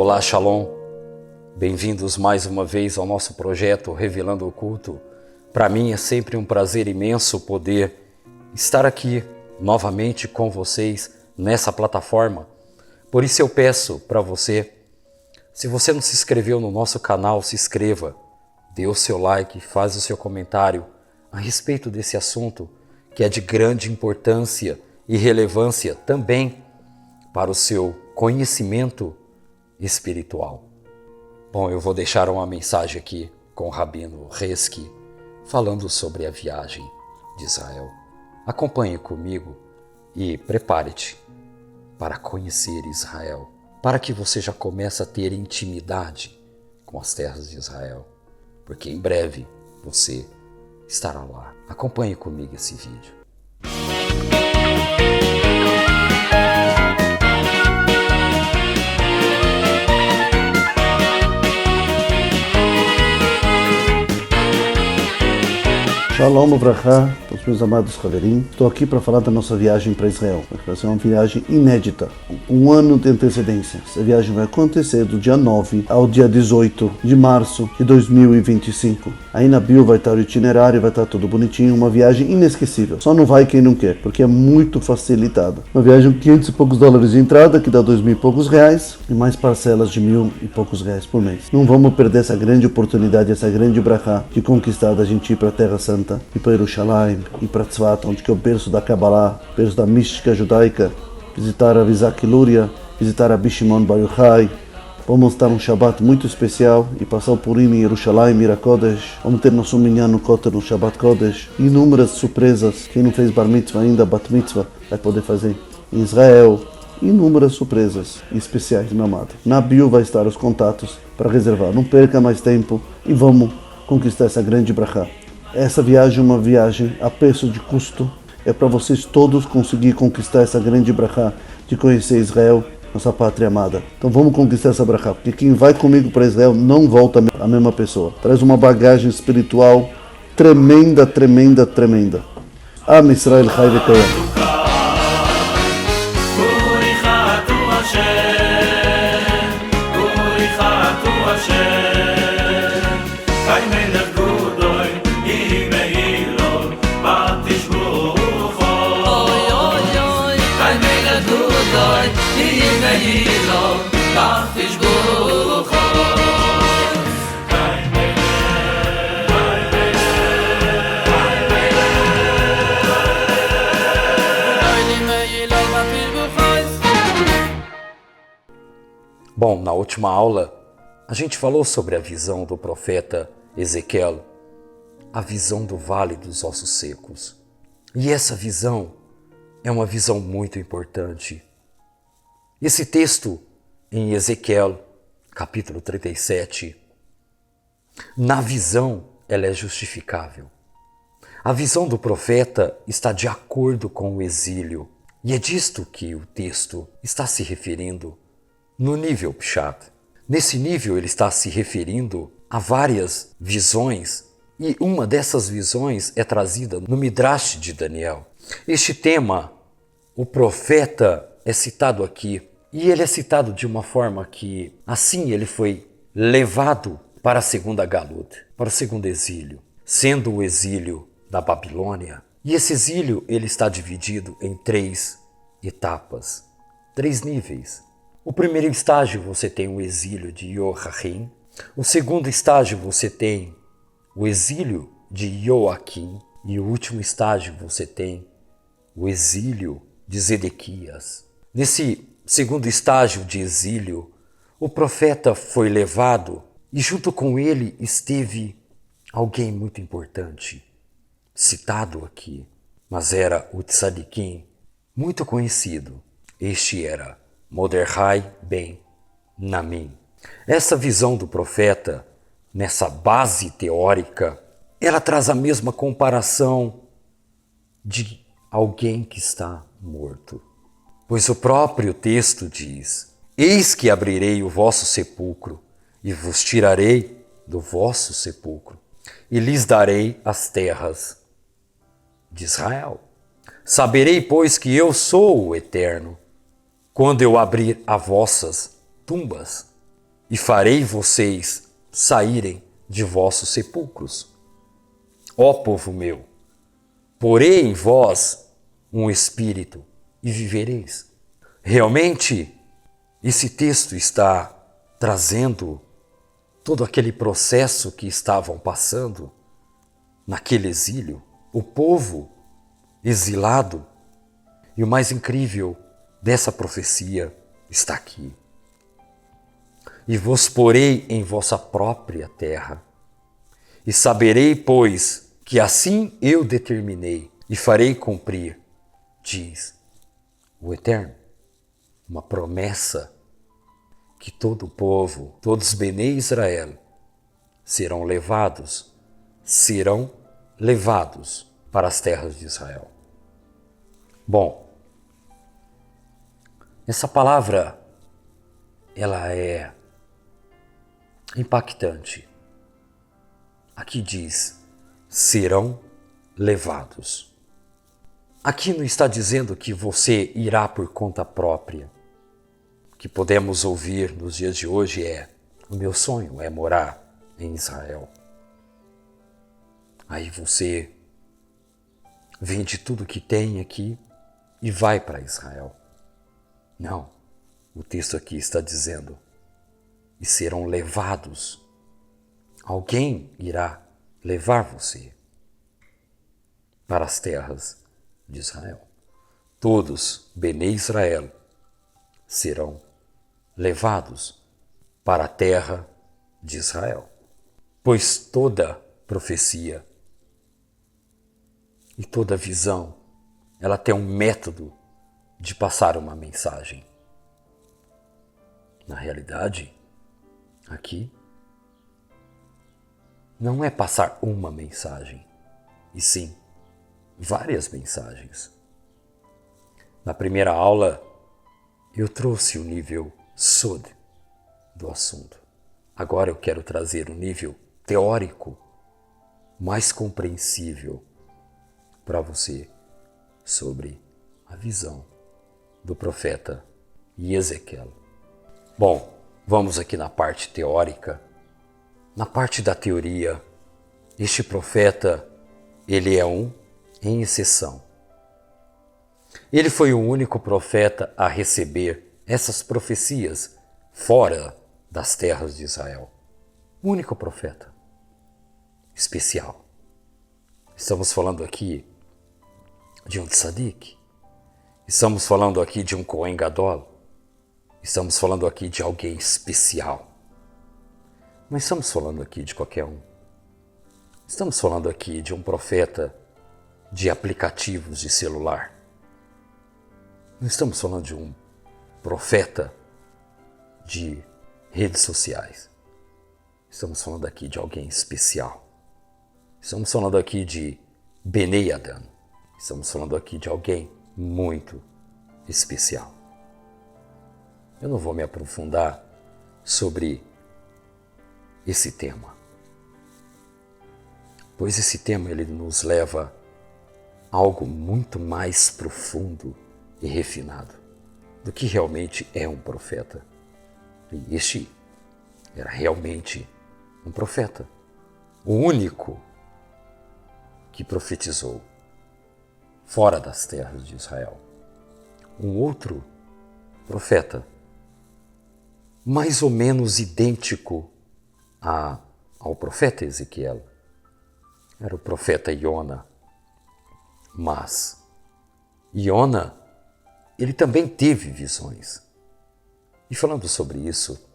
Olá, Shalom. Bem-vindos mais uma vez ao nosso projeto Revelando o Culto. Para mim é sempre um prazer imenso poder estar aqui novamente com vocês nessa plataforma. Por isso eu peço para você, se você não se inscreveu no nosso canal, se inscreva, dê o seu like, faz o seu comentário a respeito desse assunto que é de grande importância e relevância também para o seu conhecimento espiritual. Bom, eu vou deixar uma mensagem aqui com o Rabino Reski falando sobre a viagem de Israel. Acompanhe comigo e prepare-te para conhecer Israel, para que você já comece a ter intimidade com as terras de Israel, porque em breve você estará lá. Acompanhe comigo esse vídeo. Shalom Ubrachá, todos meus amados Haverim. Estou aqui para falar da nossa viagem para Israel. Vai ser uma viagem inédita, um ano de antecedência. Essa viagem vai acontecer do dia 9 ao dia 18 de março de 2025. Aí na bio vai estar o itinerário, vai estar tudo bonitinho, uma viagem inesquecível. Só não vai quem não quer, porque é muito facilitada. Uma viagem de 500 e poucos dólares de entrada, que dá 2.000 e poucos reais, e mais parcelas de 1.000 e poucos reais por mês. Não vamos perder essa grande oportunidade, essa grande brachá de conquistar a gente ir para a Terra Santa, ir para Jerusalém, ir para Tzfat, onde que é o berço da Kabbalah, berço da mística judaica, visitar a Vizak Luria, visitar a Bishimon Bar Yochai. Vamos estar um Shabbat muito especial e passar o Purim em Jerusalém, Mirakodesh. Vamos ter nosso minyan no Kotel no Shabbat Kodesh. Inúmeras surpresas. Quem não fez Bar Mitzvah ainda, Bat Mitzvah, vai poder fazer em Israel. Inúmeras surpresas especiais, meu amado. Na bio vai estar os contatos para reservar. Não perca mais tempo e vamos conquistar essa grande brachá. Essa viagem é uma viagem a preço de custo. É para vocês todos conseguir conquistar essa grande brachá de conhecer Israel, nossa pátria amada. Então vamos conquistar essa brachá, porque quem vai comigo para Israel não volta a mesma pessoa. Traz uma bagagem espiritual tremenda, tremenda, tremenda. Am Israel Chai V'Koyam. Bom, na última aula, a gente falou sobre a visão do profeta Ezequiel, a visão do Vale dos Ossos Secos. E essa visão é uma visão muito importante. Esse texto em Ezequiel, capítulo 37, na visão ela é justificável. A visão do profeta está de acordo com o exílio. E é disto que o texto está se referindo no nível Pshat. Nesse nível ele está se referindo a várias visões e uma dessas visões é trazida no Midrash de Daniel. Este tema, o profeta, é citado aqui e ele é citado de uma forma que assim ele foi levado para a segunda Galut, para o segundo exílio, sendo o exílio da Babilônia. E esse exílio ele está dividido em 3 etapas, 3 níveis. O primeiro estágio você tem o exílio de Yoachim. O segundo estágio você tem o exílio de Joaquim. E o último estágio você tem o exílio de Zedequias. Nesse segundo estágio de exílio, o profeta foi levado e junto com ele esteve alguém muito importante, citado aqui, mas era o Tzadikim, muito conhecido. Este era Mordechai ben Naamim. Essa visão do profeta, nessa base teórica, ela traz a mesma comparação de alguém que está morto. Pois o próprio texto diz: eis que abrirei o vosso sepulcro e vos tirarei do vosso sepulcro e lhes darei as terras de Israel. Saberei, pois, que eu sou o Eterno, quando eu abrir as vossas tumbas e farei vocês saírem de vossos sepulcros. Ó povo meu, porei em vós um espírito e vivereis. Realmente, esse texto está trazendo todo aquele processo que estavam passando naquele exílio, o povo exilado. E o mais incrível dessa profecia está aqui. E vos porei em vossa própria terra, e saberei, pois, que assim eu determinei, e farei cumprir, diz o Eterno, uma promessa que todo o povo, todos Benê Israel, serão levados para as terras de Israel. Bom, essa palavra, ela é impactante. Aqui diz, serão levados. Aqui não está dizendo que você irá por conta própria. O que podemos ouvir nos dias de hoje é, o meu sonho é morar em Israel. Aí você vende tudo que tem aqui e vai para Israel. Não, o texto aqui está dizendo, e serão levados. Alguém irá levar você para as terras de Israel. Todos, Benê Israel, serão levados para a terra de Israel. Pois toda profecia e toda visão, ela tem um método de passar uma mensagem. Na realidade, aqui, não é passar uma mensagem, e sim várias mensagens. Na primeira aula, eu trouxe o nível Sod do assunto. Agora eu quero trazer o nível teórico, mais compreensível para você sobre a visão do profeta Ezequiel. Bom, vamos aqui na parte teórica. Na parte da teoria, este profeta, ele é em exceção. Ele foi o único profeta a receber essas profecias fora das terras de Israel. O único profeta especial. Estamos falando aqui de um tzadik. Estamos falando aqui de um Kohen Gadol. Estamos falando aqui de alguém especial. Não estamos falando aqui de qualquer um. Estamos falando aqui de um profeta de aplicativos de celular. Não estamos falando de um profeta de redes sociais. Estamos falando aqui de alguém especial. Estamos falando aqui de Benei Adam. Estamos falando aqui de alguém muito especial. Eu não vou me aprofundar sobre esse tema, pois esse tema ele nos leva a algo muito mais profundo e refinado do que realmente é um profeta. E este era realmente um profeta, o único que profetizou fora das terras de Israel. Um outro profeta, mais ou menos idêntico ao profeta Ezequiel, era o profeta Iona. Mas Iona, ele também teve visões. E falando sobre isso,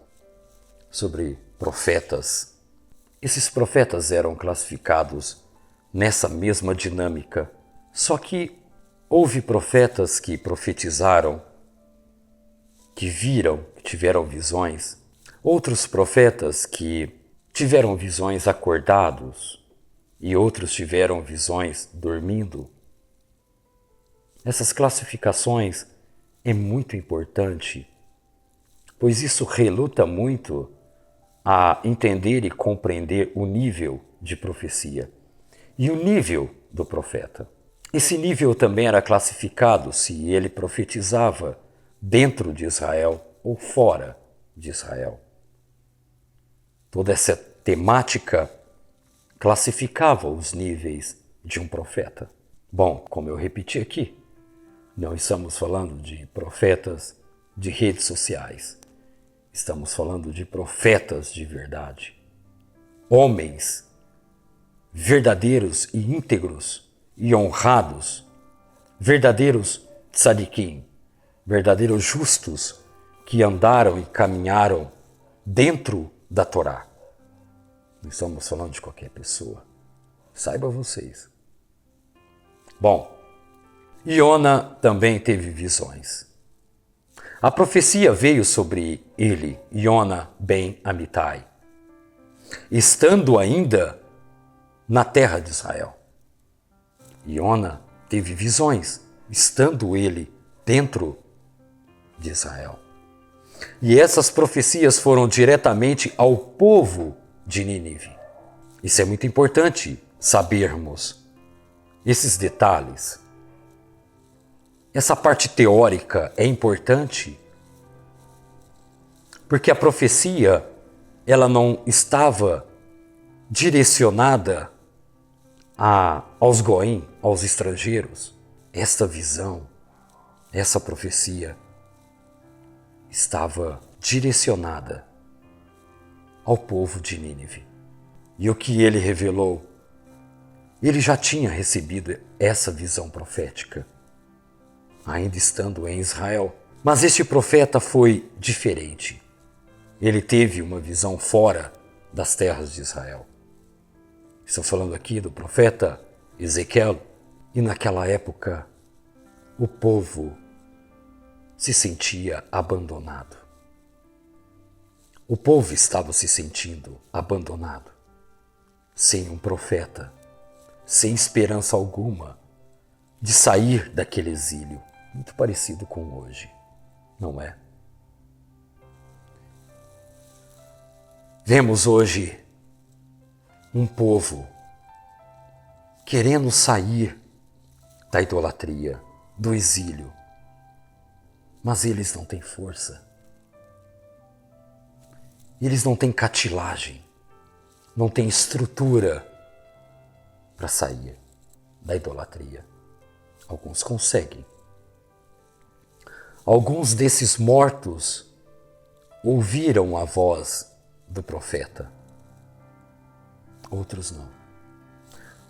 sobre profetas, esses profetas eram classificados nessa mesma dinâmica. Só que houve profetas que profetizaram, que viram, que tiveram visões. Outros profetas que tiveram visões acordados e outros tiveram visões dormindo. Essas classificações é muito importante, pois isso reluta muito a entender e compreender o nível de profecia e o nível do profeta. Esse nível também era classificado se ele profetizava dentro de Israel ou fora de Israel. Toda essa temática classificava os níveis de um profeta. Bom, como eu repeti aqui, não estamos falando de profetas de redes sociais. Estamos falando de profetas de verdade. Homens verdadeiros e íntegros e honrados, verdadeiros tzadikim, verdadeiros justos que andaram e caminharam dentro da Torá. Não estamos falando de qualquer pessoa. Saiba vocês. Bom, Iona também teve visões. A profecia veio sobre ele, Iona ben Amittai, estando ainda na terra de Israel. Iona teve visões, estando ele dentro de Israel. E essas profecias foram diretamente ao povo de Nínive. Isso é muito importante sabermos esses detalhes. Essa parte teórica é importante porque a profecia ela não estava direcionada aos goim, aos estrangeiros. Esta visão, essa profecia estava direcionada ao povo de Nínive. E o que ele revelou? Ele já tinha recebido essa visão profética, ainda estando em Israel. Mas este profeta foi diferente. Ele teve uma visão fora das terras de Israel. Estou falando aqui do profeta Ezequiel. E naquela época, o povo se sentia abandonado. O povo estava se sentindo abandonado, sem um profeta, sem esperança alguma de sair daquele exílio, muito parecido com hoje, não é? Vemos hoje um povo querendo sair da idolatria, do exílio, mas eles não têm força. Eles não têm catilagem, não têm estrutura para sair da idolatria. Alguns conseguem. Alguns desses mortos ouviram a voz do profeta. Outros não.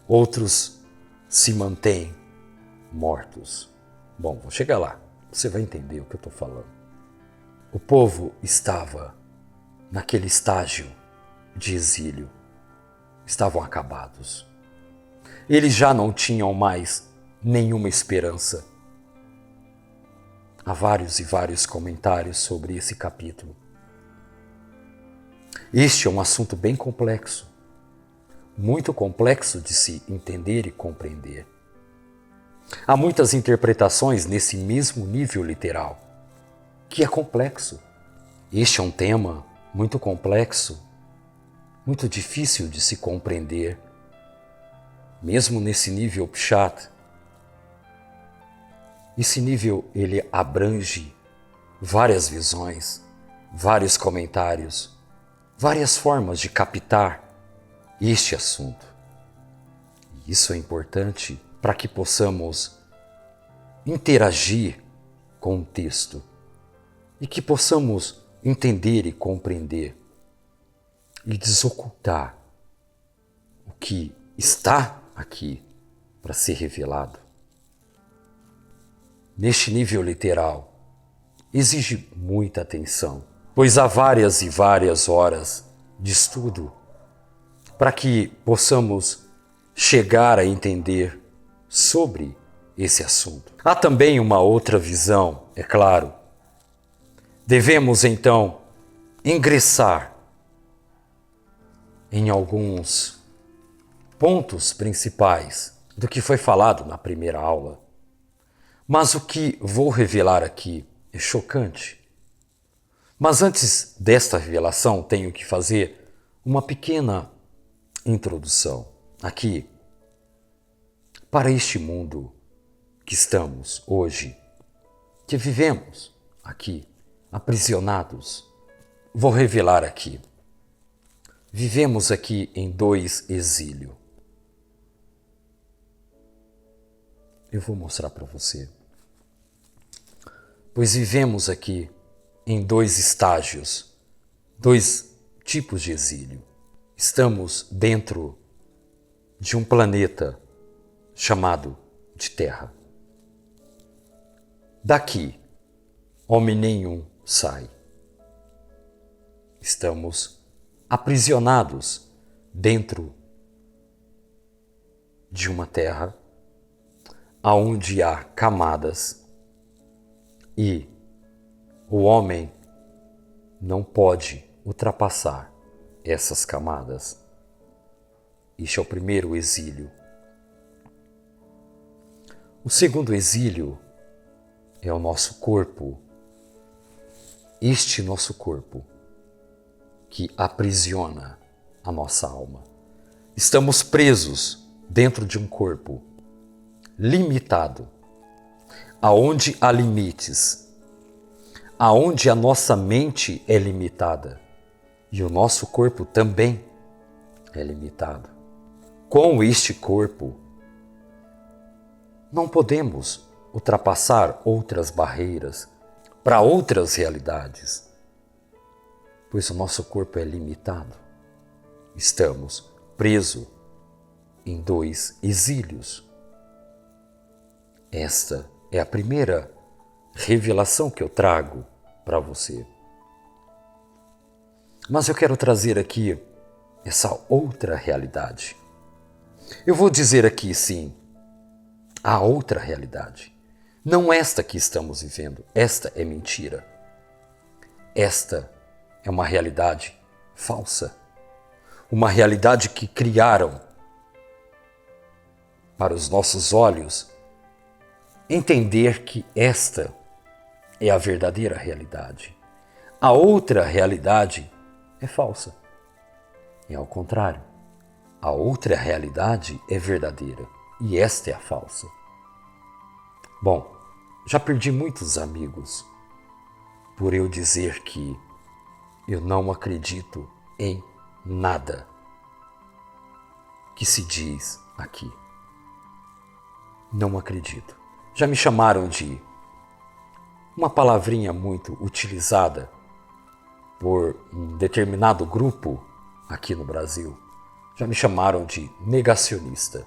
Outros se mantêm mortos. Bom, vou chegar lá. Você vai entender o que eu estou falando. O povo estava naquele estágio de exílio. Estavam acabados. Eles já não tinham mais nenhuma esperança. Há vários e vários comentários sobre esse capítulo. Este é um assunto bem complexo, muito complexo de se entender e compreender. Há muitas interpretações nesse mesmo nível literal, que é complexo. Este é um tema muito complexo, muito difícil de se compreender, mesmo nesse nível Pshat. Esse nível ele abrange várias visões, vários comentários, várias formas de captar este assunto. E isso é importante para que possamos interagir com o texto e que possamos entender e compreender e desocultar o que está aqui para ser revelado. Neste nível literal, exige muita atenção, pois há várias e várias horas de estudo para que possamos chegar a entender sobre esse assunto. Há também uma outra visão, é claro. Devemos então ingressar em alguns pontos principais do que foi falado na primeira aula. Mas o que vou revelar aqui é chocante. Mas antes desta revelação, tenho que fazer uma pequena introdução aqui para este mundo que estamos hoje, que vivemos aqui, aprisionados. Vou revelar aqui vivemos aqui em 2 exílios. Eu vou mostrar para você. Pois vivemos aqui em 2 estágios, 2 tipos de exílio. Estamos dentro de um planeta chamado de Terra. Daqui, homem nenhum sai. Estamos aprisionados dentro de uma Terra onde há camadas e o homem não pode ultrapassar essas camadas. Este é o primeiro exílio. O segundo exílio é o nosso corpo. Este nosso corpo que aprisiona a nossa alma. Estamos presos dentro de um corpo limitado, aonde há limites, aonde a nossa mente é limitada e o nosso corpo também é limitado. Com este corpo, não podemos ultrapassar outras barreiras para outras realidades, pois o nosso corpo é limitado. Estamos presos em 2 exílios. Esta é a primeira revelação que eu trago para você. Mas eu quero trazer aqui essa outra realidade. Eu vou dizer aqui, sim, a outra realidade. Não esta que estamos vivendo. Esta é mentira. Esta é uma realidade falsa. Uma realidade que criaram para os nossos olhos entender que esta é a verdadeira realidade. A outra realidade é falsa. É ao contrário. A outra realidade é verdadeira e esta é a falsa. Bom, já perdi muitos amigos por eu dizer que eu não acredito em nada que se diz aqui. Não acredito. Já me chamaram de uma palavrinha muito utilizada por um determinado grupo aqui no Brasil. Já me chamaram de negacionista.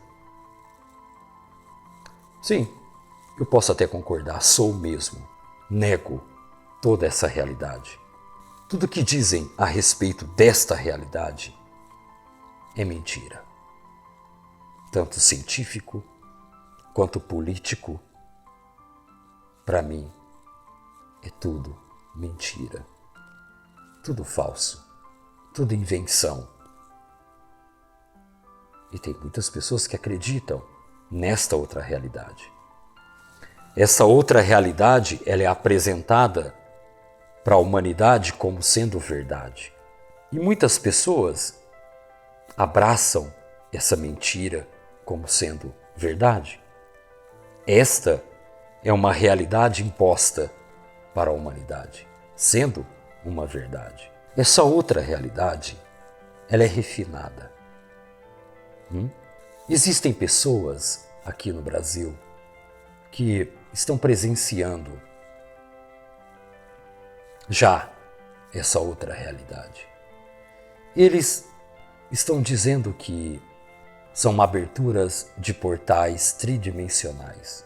Sim, eu posso até concordar, sou mesmo. Nego toda essa realidade. Tudo que dizem a respeito desta realidade é mentira. Tanto científico quanto político, para mim, é tudo mentira. Tudo falso, tudo invenção. E tem muitas pessoas que acreditam nesta outra realidade. Essa outra realidade, ela é apresentada para a humanidade como sendo verdade. E muitas pessoas abraçam essa mentira como sendo verdade. Esta é uma realidade imposta para a humanidade, sendo uma verdade. Essa outra realidade, ela é refinada. Existem pessoas aqui no Brasil que estão presenciando já essa outra realidade. Eles estão dizendo que são aberturas de portais tridimensionais.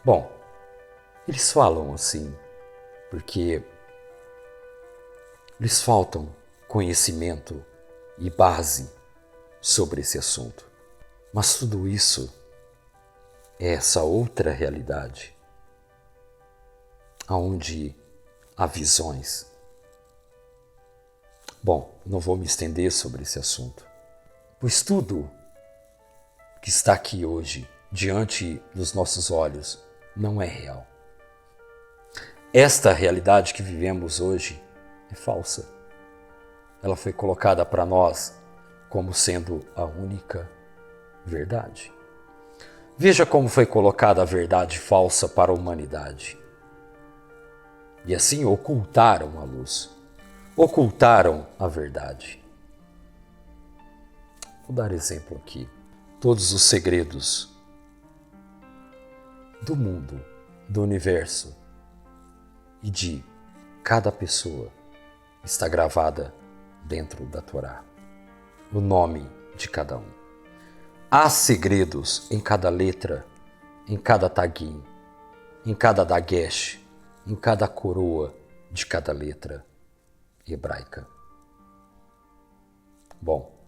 Bom, eles falam assim porque lhes faltam conhecimento e base sobre esse assunto. Mas tudo isso é essa outra realidade, onde há visões. Bom, não vou me estender sobre esse assunto, pois tudo que está aqui hoje, diante dos nossos olhos, não é real. Esta realidade que vivemos hoje é falsa. Ela foi colocada para nós como sendo a única verdade. Veja como foi colocada a verdade falsa para a humanidade. E assim ocultaram a luz, ocultaram a verdade. Vou dar exemplo aqui. Todos os segredos do mundo, do universo e de cada pessoa está gravada dentro da Torá. O nome de cada um. Há segredos em cada letra, em cada taguim, em cada dagesh, em cada coroa de cada letra hebraica. Bom,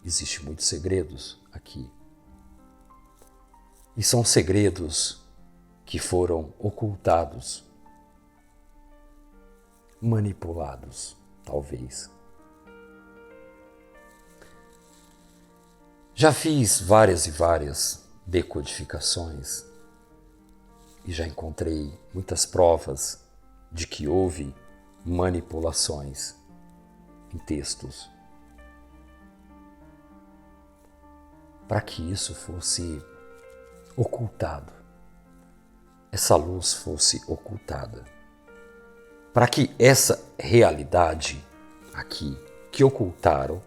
existem muitos segredos aqui. E são segredos que foram ocultados, manipulados, talvez. Já fiz várias e várias decodificações e já encontrei muitas provas de que houve manipulações em textos para que isso fosse ocultado, essa luz fosse ocultada, para que essa realidade aqui que ocultaram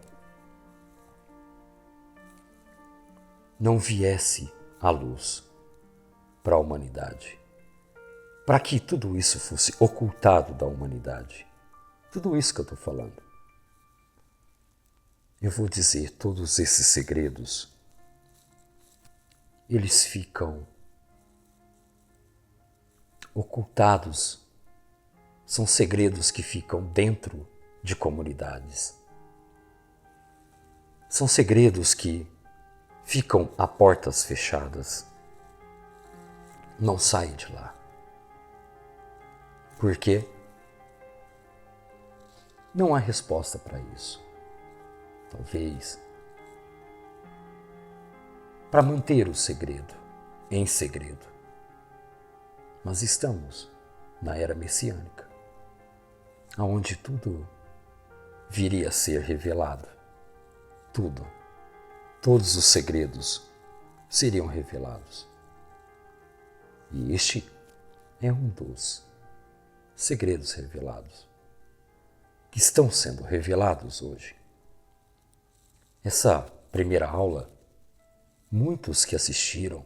não viesse à luz para a humanidade, para que tudo isso fosse ocultado da humanidade. Tudo isso que eu estou falando. Eu vou dizer, todos esses segredos, eles ficam ocultados. São segredos que ficam dentro de comunidades. São segredos que ficam a portas fechadas. Não saem de lá. Por quê? Não há resposta para isso. Talvez para manter o segredo em segredo. Mas estamos na era messiânica, onde tudo viria a ser revelado. Tudo. Todos os segredos seriam revelados. E este é um dos segredos revelados, que estão sendo revelados hoje. Essa primeira aula, muitos que assistiram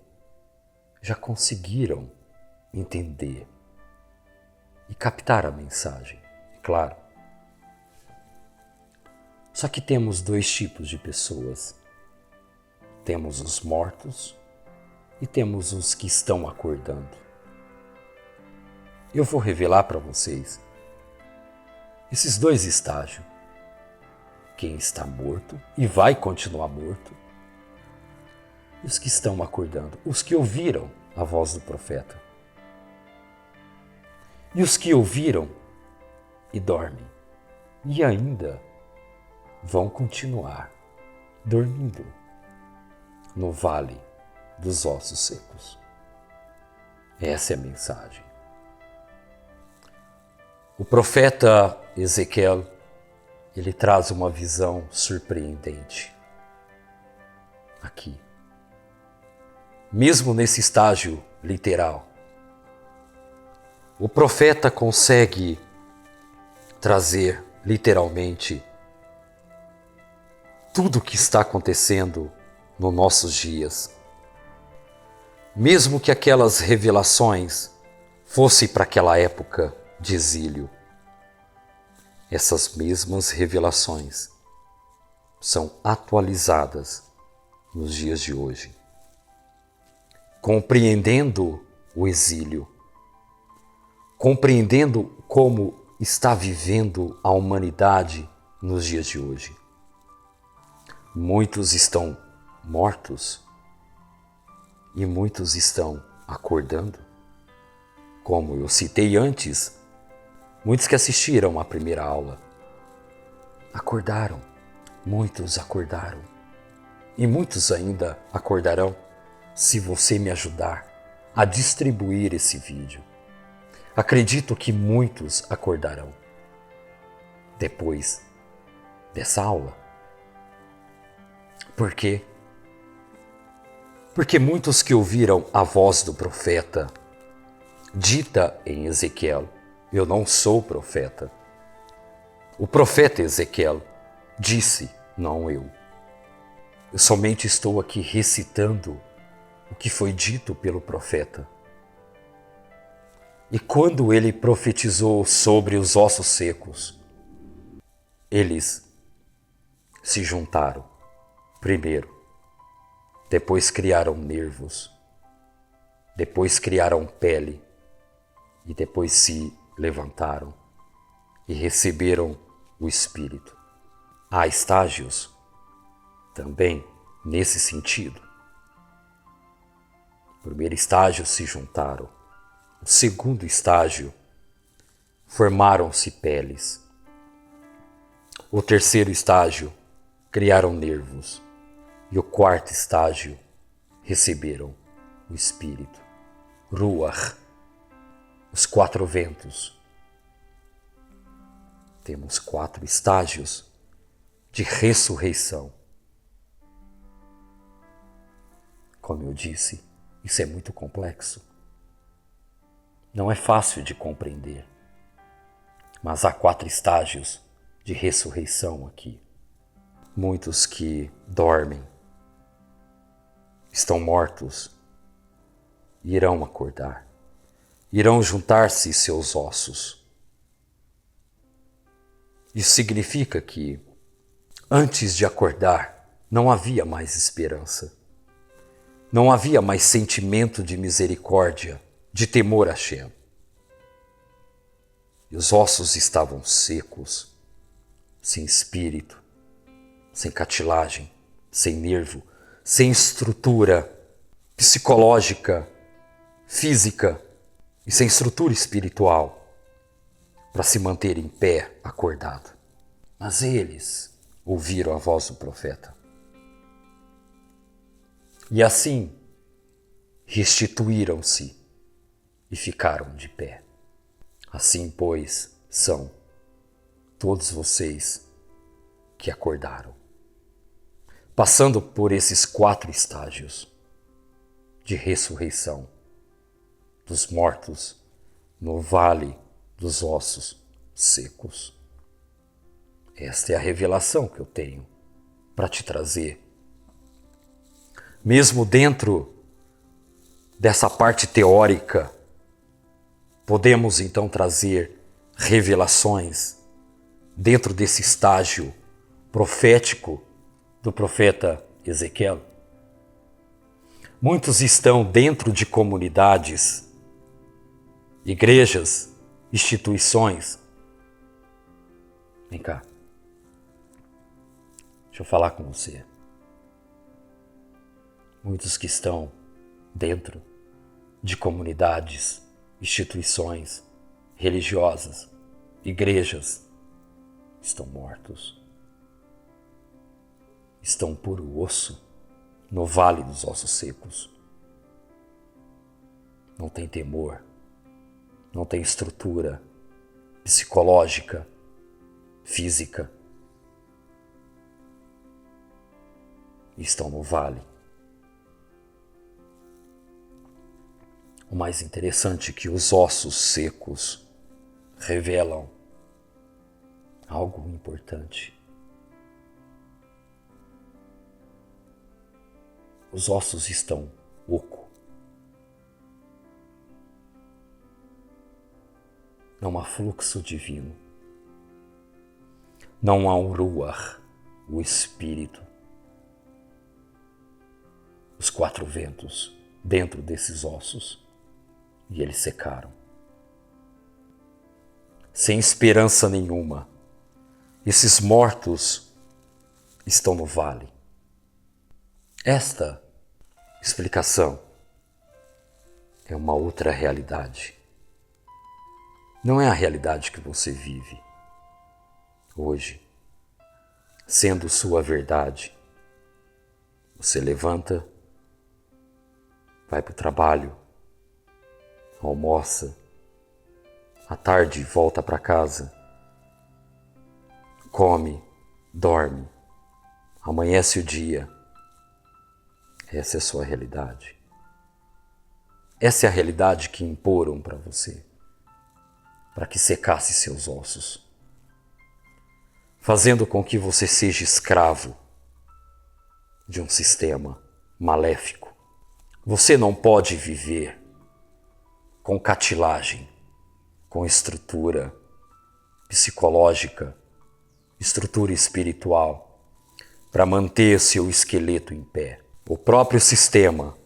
já conseguiram entender e captar a mensagem, claro. Só que temos dois tipos de pessoas. Temos os mortos e temos os que estão acordando. Eu vou revelar para vocês esses dois estágios. Quem está morto e vai continuar morto, e os que estão acordando, os que ouviram a voz do profeta, e os que ouviram e dormem, e ainda vão continuar dormindo no vale dos ossos secos. Essa é a mensagem. O profeta Ezequiel, ele traz uma visão surpreendente aqui. Mesmo nesse estágio literal, o profeta consegue trazer literalmente tudo o que está acontecendo nos nossos dias. Mesmo que aquelas revelações fossem para aquela época de exílio, essas mesmas revelações são atualizadas nos dias de hoje. Compreendendo o exílio, compreendendo como está vivendo a humanidade nos dias de hoje. Muitos estão mortos e muitos estão acordando. Como eu citei antes, muitos que assistiram à primeira aula acordaram, muitos acordaram e muitos ainda acordarão se você me ajudar a distribuir esse vídeo. Acredito que muitos acordarão depois dessa aula. Por quê? Porque muitos que ouviram a voz do profeta dita em Ezequiel, eu não sou profeta. O profeta Ezequiel disse não eu. Eu somente estou aqui recitando o que foi dito pelo profeta. E quando ele profetizou sobre os ossos secos, eles se juntaram primeiro, depois criaram nervos, depois criaram pele e depois se levantaram e receberam o Espírito. Há estágios também nesse sentido. O primeiro estágio se juntaram. O segundo estágio, formaram-se peles. O terceiro estágio, criaram nervos. E o quarto estágio, receberam o Espírito. Ruach, os 4 ventos. Temos 4 estágios de ressurreição. Como eu disse, isso é muito complexo. Não é fácil de compreender. Mas há 4 estágios de ressurreição aqui. Muitos que dormem, estão mortos, irão acordar. Irão juntar-se seus ossos. Isso significa que, antes de acordar, não havia mais esperança. Não havia mais sentimento de misericórdia, de temor a Hashem. E os ossos estavam secos, sem espírito, sem cartilagem, sem nervo, sem estrutura psicológica, física e sem estrutura espiritual para se manter em pé, acordado. Mas eles ouviram a voz do profeta. E assim restituíram-se e ficaram de pé. Assim, pois, são todos vocês que acordaram, passando por esses 4 estágios de ressurreição dos mortos no vale dos ossos secos. Esta é a revelação que eu tenho para te trazer. Mesmo dentro dessa parte teórica, podemos então trazer revelações dentro desse estágio profético do profeta Ezequiel. Muitos estão dentro de comunidades, igrejas, instituições. Vem cá. Deixa eu falar com você. Muitos que estão dentro de comunidades, instituições religiosas, igrejas, estão mortos. Estão puro osso no vale dos ossos secos. Não tem temor, não tem estrutura psicológica, física. Estão no vale. O mais interessante é que os ossos secos revelam algo importante. Os ossos estão oco. Não há fluxo divino. Não há um ruach, o Espírito. Os 4 ventos dentro desses ossos. E eles secaram. Sem esperança nenhuma. Esses mortos estão no vale. Esta explicação é uma outra realidade. Não é a realidade que você vive hoje. Sendo sua verdade, você levanta, vai para o trabalho, almoça, à tarde volta para casa, come, dorme, amanhece o dia. Essa é a sua realidade. Essa é a realidade que imporam para você, para que secasse seus ossos. fazendo com que você seja escravo de um sistema maléfico. Você não pode viver com cartilagem, com estrutura psicológica, estrutura espiritual, para manter seu esqueleto em pé. O próprio sistema,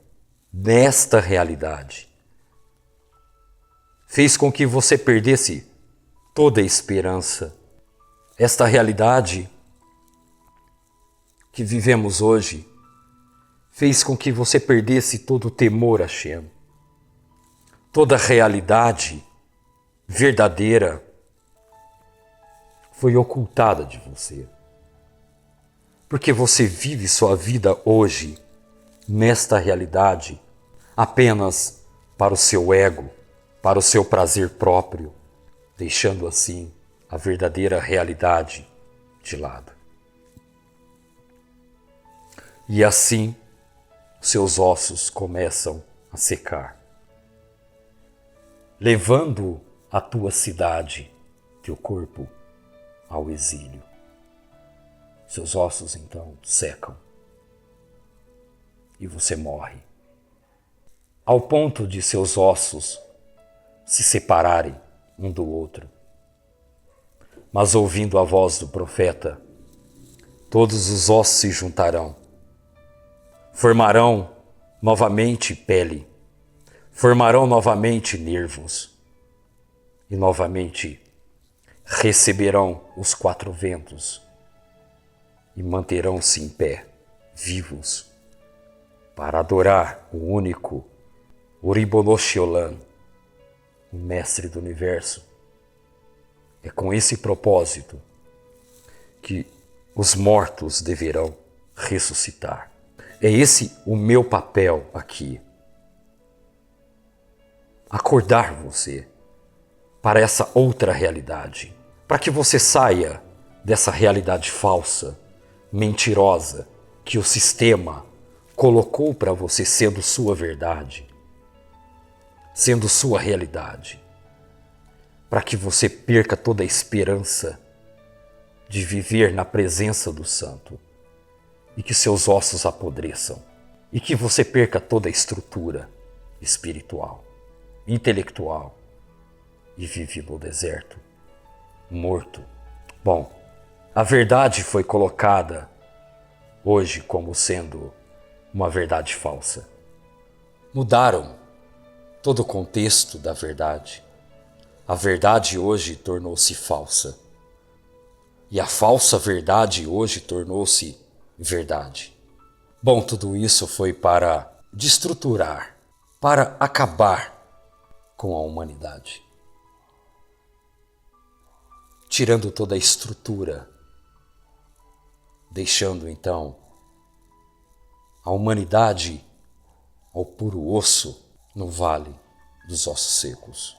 nesta realidade, fez com que você perdesse toda a esperança. Esta realidade que vivemos hoje fez com que você perdesse todo o temor a Hashem. Toda a realidade verdadeira foi ocultada de você. Porque você vive sua vida hoje, nesta realidade, apenas para o seu ego, para o seu prazer próprio, deixando assim a verdadeira realidade de lado. E assim, seus ossos começam a secar, levando a tua cidade, teu corpo, ao exílio. Seus ossos então secam e você morre, ao ponto de seus ossos se separarem um do outro. Mas ouvindo a voz do profeta, todos os ossos se juntarão, formarão novamente pele, formarão novamente nervos e novamente receberão os 4 ventos e manterão-se em pé, vivos, para adorar o único Ribono Shel Olam, o mestre do universo. É com esse propósito que os mortos deverão ressuscitar. É esse o meu papel aqui. Acordar você para essa outra realidade, para que você saia dessa realidade falsa, mentirosa, que o sistema colocou para você sendo sua verdade, sendo sua realidade, para que você perca toda a esperança de viver na presença do Santo e que seus ossos apodreçam e que você perca toda a estrutura espiritual, intelectual e vive no deserto, morto. Bom, a verdade foi colocada hoje como sendo uma verdade falsa. Mudaram todo o contexto da verdade. A verdade hoje tornou-se falsa. E a falsa verdade hoje tornou-se verdade. Bom, tudo isso foi para destruturar, para acabar com a humanidade, tirando toda a estrutura, deixando então a humanidade ao puro osso no vale dos ossos secos.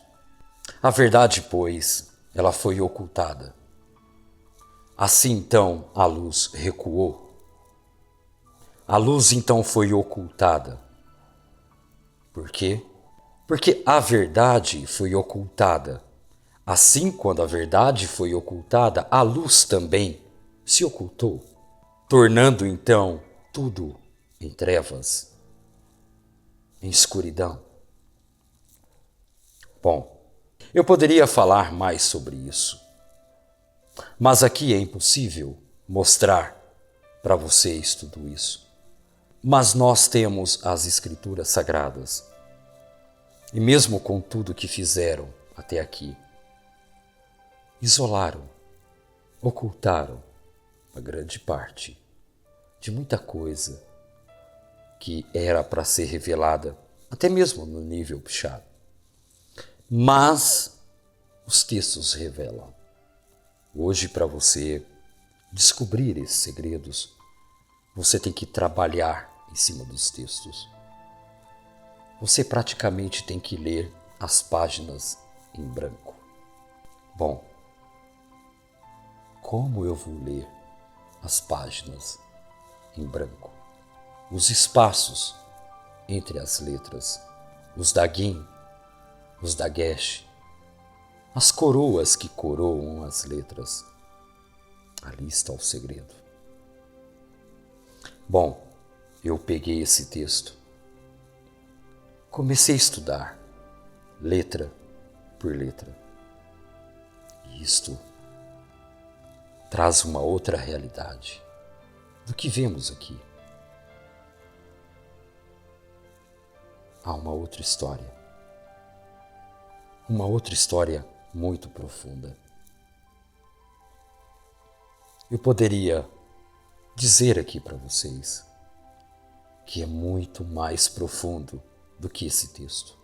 A verdade, pois, ela foi ocultada. Assim então a luz recuou. A luz então foi ocultada. Por quê? Porque a verdade foi ocultada. Assim, quando a verdade foi ocultada, a luz também se ocultou, tornando então tudo em trevas, em escuridão. Bom, eu poderia falar mais sobre isso, mas aqui é impossível mostrar para vocês tudo isso. Mas nós temos as Escrituras Sagradas, e mesmo com tudo que fizeram até aqui, isolaram, ocultaram uma grande parte de muita coisa que era para ser revelada, até mesmo no nível Pshat. Mas os textos revelam. Hoje, para você descobrir esses segredos, você tem que trabalhar em cima dos textos. Você praticamente tem que ler as páginas em branco. Bom, como eu vou ler as páginas em branco? Os espaços entre as letras, os dagim, os dagesh, as coroas que coroam as letras. Ali está o segredo. Bom, eu peguei esse texto, comecei a estudar, letra por letra. E isto traz uma outra realidade do que vemos aqui. Há uma outra história muito profunda. Eu poderia dizer aqui para vocês que é muito mais profundo do que esse texto.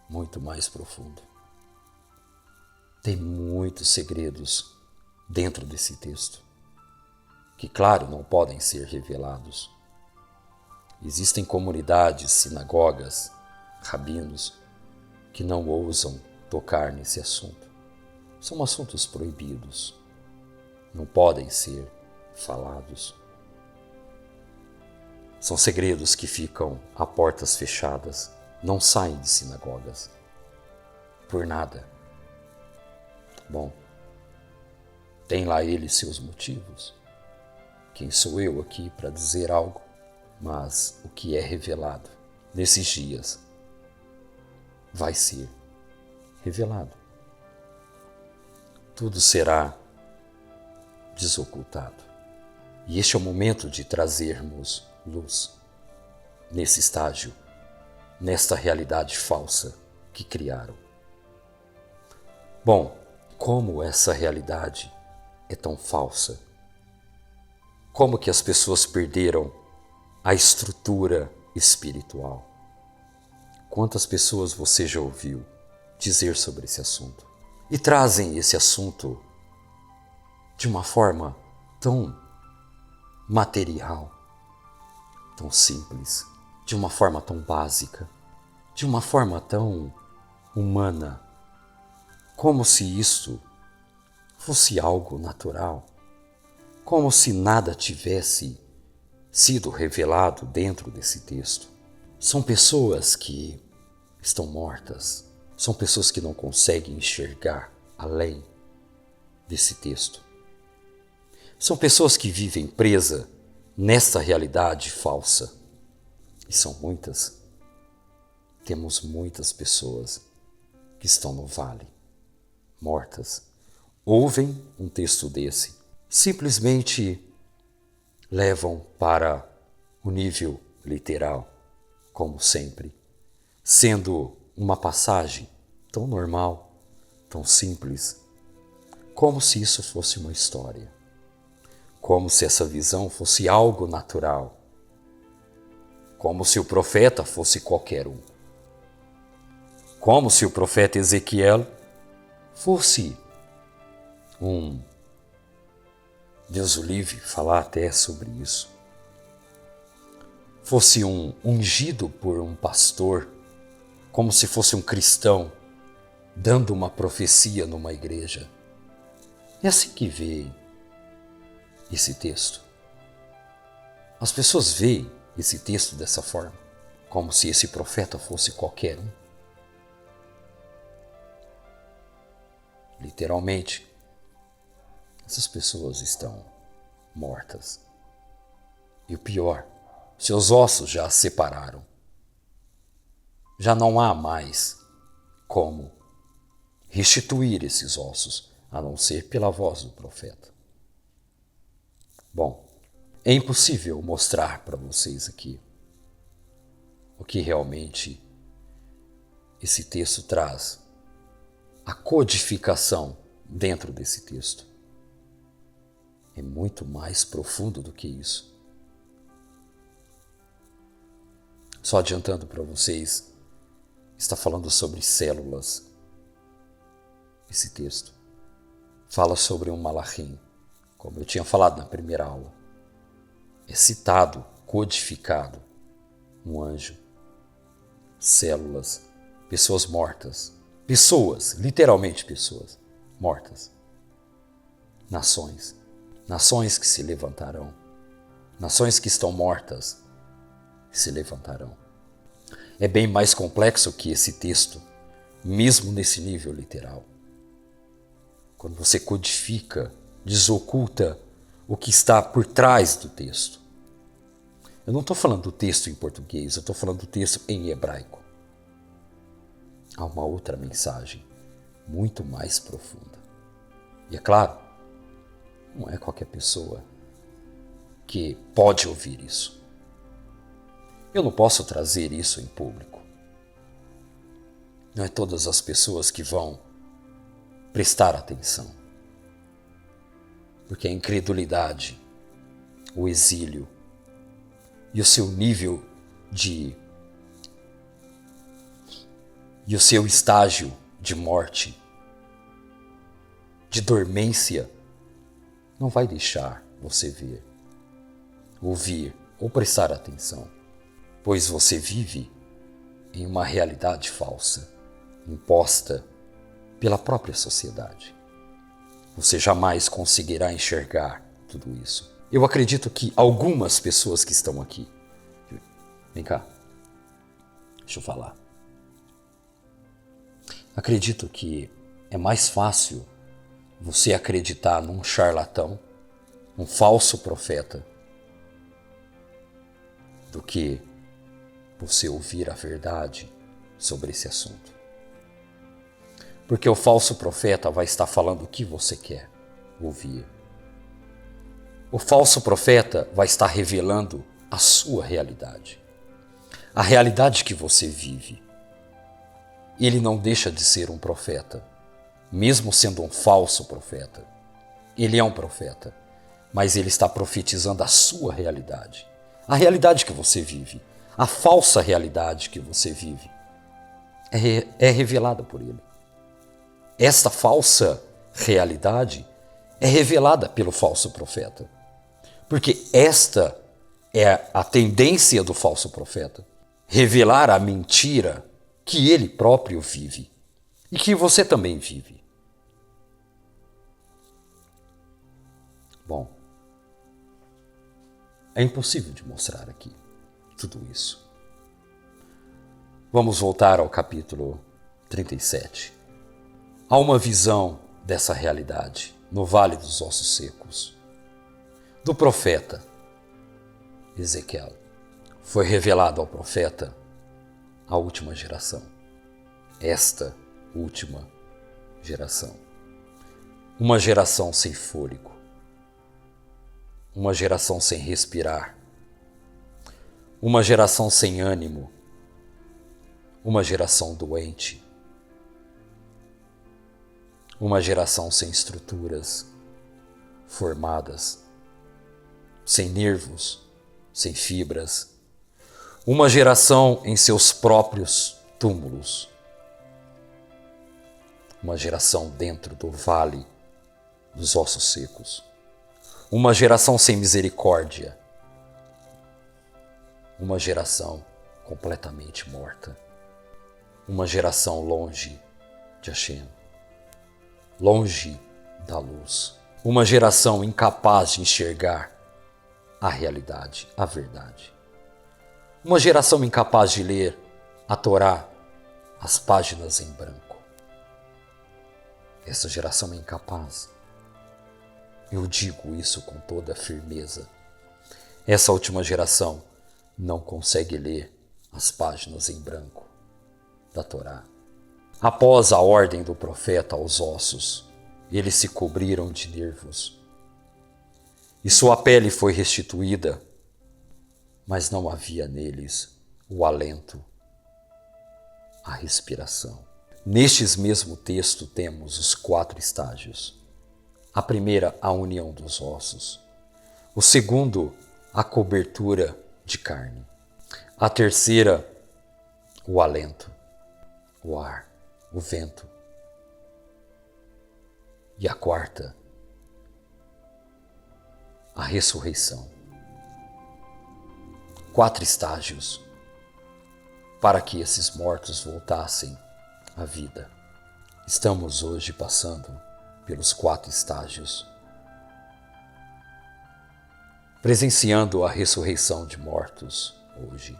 Muito mais profundo. Tem muitos segredos dentro desse texto, que, claro, não podem ser revelados. Existem comunidades, sinagogas, rabinos, que não ousam tocar nesse assunto. São assuntos proibidos, não podem ser falados. São segredos que ficam a portas fechadas, não saem de sinagogas, por nada. Bom, tem lá ele seus motivos. Quem sou eu aqui para dizer algo? Mas o que é revelado nesses dias vai ser revelado. Tudo será desocultado. E este é o momento de trazermos luz nesse estágio, nesta realidade falsa que criaram. Bom, como essa realidade é tão falsa? Como que as pessoas perderam a estrutura espiritual? Quantas pessoas você já ouviu dizer sobre esse assunto? E trazem esse assunto de uma forma tão material, tão simples, de uma forma tão básica, de uma forma tão humana, como se isso fosse algo natural, como se nada tivesse sido revelado dentro desse texto. São pessoas que estão mortas, são pessoas que não conseguem enxergar além desse texto. São pessoas que vivem presas nessa realidade falsa. E são muitas. Temos muitas pessoas que estão no vale, mortas. Ouvem um texto desse, simplesmente levam para o nível literal, como sempre, sendo uma passagem tão normal, tão simples, como se isso fosse uma história, como se essa visão fosse algo natural, como se o profeta fosse qualquer um, como se o profeta Ezequiel fosse Deus o livre falar até sobre isso, fosse um ungido por um pastor, como se fosse um cristão dando uma profecia numa igreja. É assim que veem esse texto. As pessoas veem esse texto dessa forma, como se esse profeta fosse qualquer um. Literalmente, essas pessoas estão mortas. E o pior, seus ossos já se separaram. Já não há mais como restituir esses ossos, a não ser pela voz do profeta. Bom, é impossível mostrar para vocês aqui o que realmente esse texto traz, a codificação dentro desse texto. É muito mais profundo do que isso. Só adiantando para vocês, está falando sobre células. Esse texto fala sobre um malachim, como eu tinha falado na primeira aula. É citado, codificado, um anjo, células, pessoas mortas, pessoas, literalmente pessoas mortas, nações que se levantarão, nações que estão mortas se levantarão. É bem mais complexo que esse texto, mesmo nesse nível literal. quando você codifica, desoculta o que está por trás do texto. Eu não estou falando do texto em português, eu estou falando do texto em hebraico. Há uma outra mensagem, muito mais profunda. E é claro, não é qualquer pessoa que pode ouvir isso. Eu não posso trazer isso em público. Não é todas as pessoas que vão prestar atenção. Porque a incredulidade, o exílio e o seu nível e o seu estágio de morte, de dormência, não vai deixar você ver, ouvir ou prestar atenção, pois você vive em uma realidade falsa, imposta pela própria sociedade. Você jamais conseguirá enxergar tudo isso. Eu acredito que algumas pessoas que estão aqui... Vem cá. Deixa eu falar. Acredito que é mais fácil você acreditar num charlatão, um falso profeta, do que você ouvir a verdade sobre esse assunto. Porque o falso profeta vai estar falando o que você quer ouvir. O falso profeta vai estar revelando a sua realidade. A realidade que você vive. Ele não deixa de ser um profeta, mesmo sendo um falso profeta. Ele é um profeta, mas ele está profetizando a sua realidade. A realidade que você vive, a falsa realidade que você vive, é revelada por ele. Esta falsa realidade é revelada pelo falso profeta. Porque esta é a tendência do falso profeta. Revelar a mentira que ele próprio vive e que você também vive. Bom, é impossível de mostrar aqui tudo isso. Vamos voltar ao capítulo 37. Há uma visão dessa realidade no Vale dos Ossos Secos, do profeta Ezequiel. Foi revelado ao profeta a última geração. Esta última geração. Uma geração sem fôlego. Uma geração sem respirar. Uma geração sem ânimo. Uma geração doente. Uma geração sem estruturas formadas, sem nervos, sem fibras. Uma geração em seus próprios túmulos. Uma geração dentro do vale dos ossos secos. Uma geração sem misericórdia. Uma geração completamente morta. Uma geração longe de Hashem. Longe da luz. Uma geração incapaz de enxergar a realidade, a verdade. Uma geração incapaz de ler a Torá, as páginas em branco. Essa geração é incapaz. Eu digo isso com toda firmeza. Essa última geração não consegue ler as páginas em branco da Torá. Após a ordem do profeta aos ossos, eles se cobriram de nervos. E sua pele foi restituída, mas não havia neles o alento, a respiração. Nestes mesmo texto temos os 4 estágios. A primeira, a união dos ossos. O segundo, a cobertura de carne. A terceira, o alento, o ar, o vento. E a quarta, a ressurreição. 4 estágios para que esses mortos voltassem à vida. Estamos hoje passando pelos 4 estágios, presenciando a ressurreição de mortos hoje.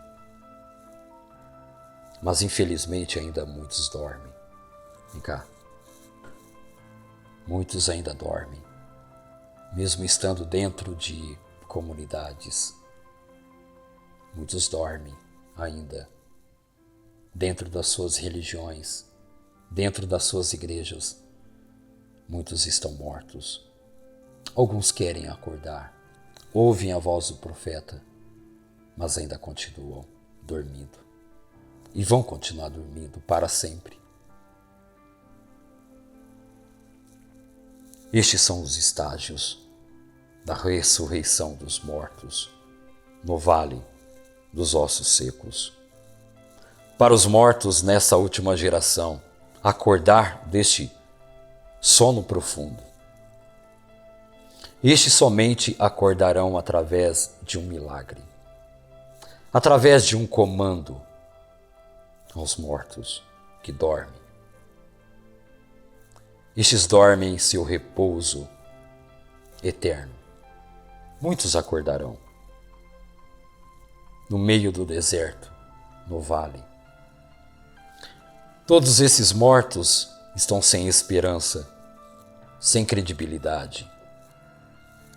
Mas infelizmente ainda muitos dormem. Vem cá. Muitos ainda dormem, mesmo estando dentro de comunidades. Muitos dormem ainda dentro das suas religiões, dentro das suas igrejas. Muitos estão mortos. Alguns querem acordar, ouvem a voz do profeta, mas ainda continuam dormindo. E vão continuar dormindo para sempre. Estes são os estágios da ressurreição dos mortos no vale dos ossos secos. Para os mortos nessa última geração, acordar deste sono profundo. Estes somente acordarão através de um milagre, através de um comando aos mortos que dormem. Estes dormem em seu repouso eterno. Muitos acordarão no meio do deserto, no vale. Todos esses mortos estão sem esperança, sem credibilidade.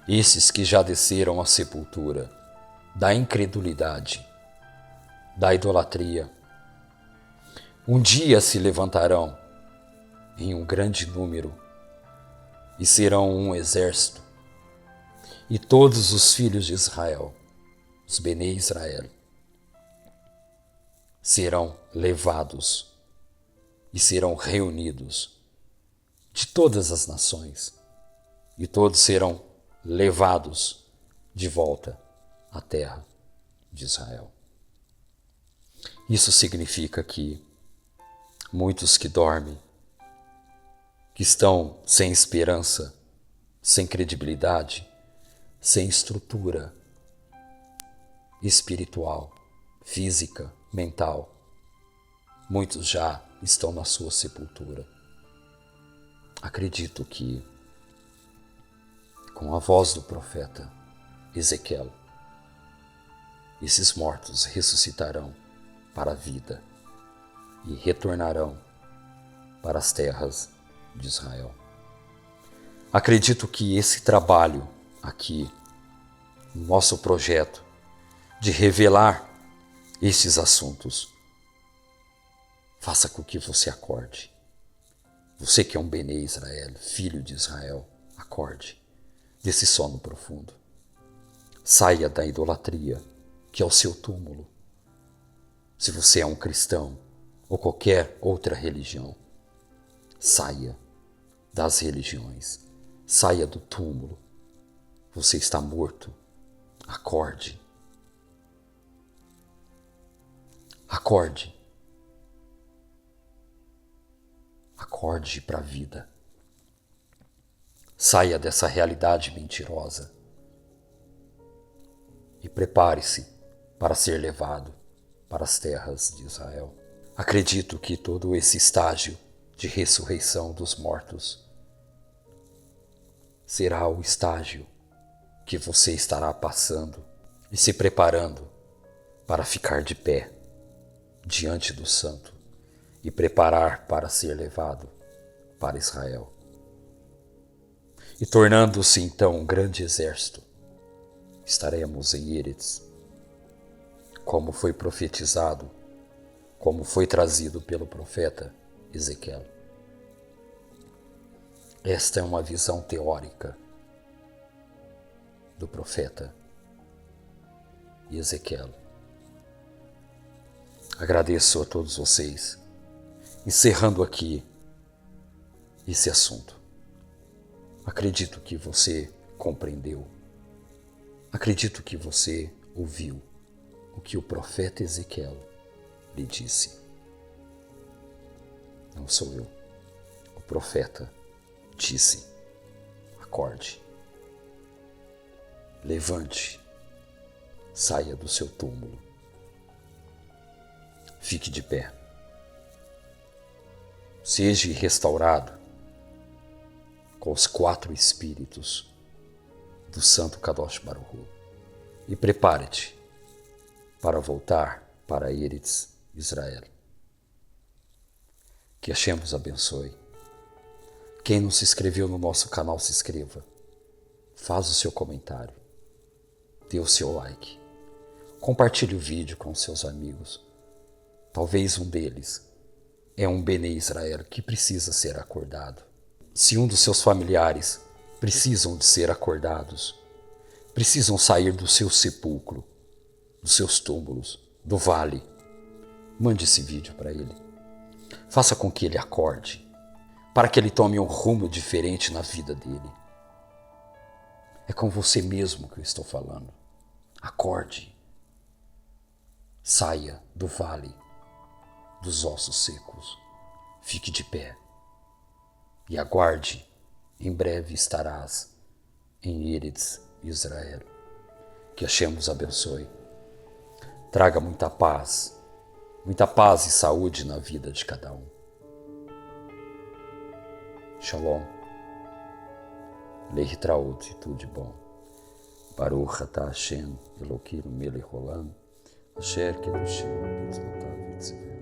Esses que já desceram à sepultura da incredulidade, da idolatria, um dia se levantarão em um grande número e serão um exército, e todos os filhos de Israel, os Bene Israel, serão levados e serão reunidos de todas as nações, e todos serão levados de volta à terra de Israel. Isso significa que muitos que dormem, que estão sem esperança, sem credibilidade, sem estrutura espiritual, física, mental, muitos já estão na sua sepultura. Acredito que, com a voz do profeta Ezequiel, esses mortos ressuscitarão para a vida e retornarão para as terras de Israel. Acredito que esse trabalho aqui, no nosso projeto de revelar esses assuntos, faça com que você acorde. Você que é um Bene Israel, filho de Israel, acorde desse sono profundo. Saia da idolatria, que é o seu túmulo. Se você é um cristão ou qualquer outra religião, saia das religiões, saia do túmulo. Você está morto. Acorde. Acorde. Acorde para a vida. Saia dessa realidade mentirosa e prepare-se para ser levado para as terras de Israel. Acredito que todo esse estágio de ressurreição dos mortos será o estágio que você estará passando e se preparando para ficar de pé diante do Santo e preparar para ser levado para Israel. E tornando-se então um grande exército, estaremos em Eretz, como foi profetizado, como foi trazido pelo profeta Ezequiel. Esta é uma visão teórica do profeta Ezequiel. Agradeço a todos vocês, encerrando aqui esse assunto. Acredito que você compreendeu, acredito que você ouviu o que o profeta Ezequiel lhe disse. Não sou eu, o profeta disse: acorde, levante, saia do seu túmulo, fique de pé, seja restaurado com os 4 espíritos do Santo Kadosh Baruch Hu e prepare-te para voltar para Eretz Israel. Que Hashem vos abençoe, Quem não se inscreveu no nosso canal, se inscreva. Faz o seu comentário. Dê o seu like. Compartilhe o vídeo com seus amigos. Talvez um deles é um Bene Israel que precisa ser acordado. Se um dos seus familiares precisam de ser acordados, precisam sair do seu sepulcro, dos seus túmulos, do vale, mande esse vídeo para ele. Faça com que ele acorde, para que ele tome um rumo diferente na vida dele. É com você mesmo que eu estou falando. Acorde. Saia do vale dos ossos secos. Fique de pé. E aguarde. Em breve estarás em Eretz Israel. Que Hashem nos abençoe. Traga muita paz e saúde na vida de cada um. Shalom. Lehitraot, tudo de bom. Baruch atah Hashem, Elokeinu melech haolam, asher kedoshim mitzvotav v'tzivah.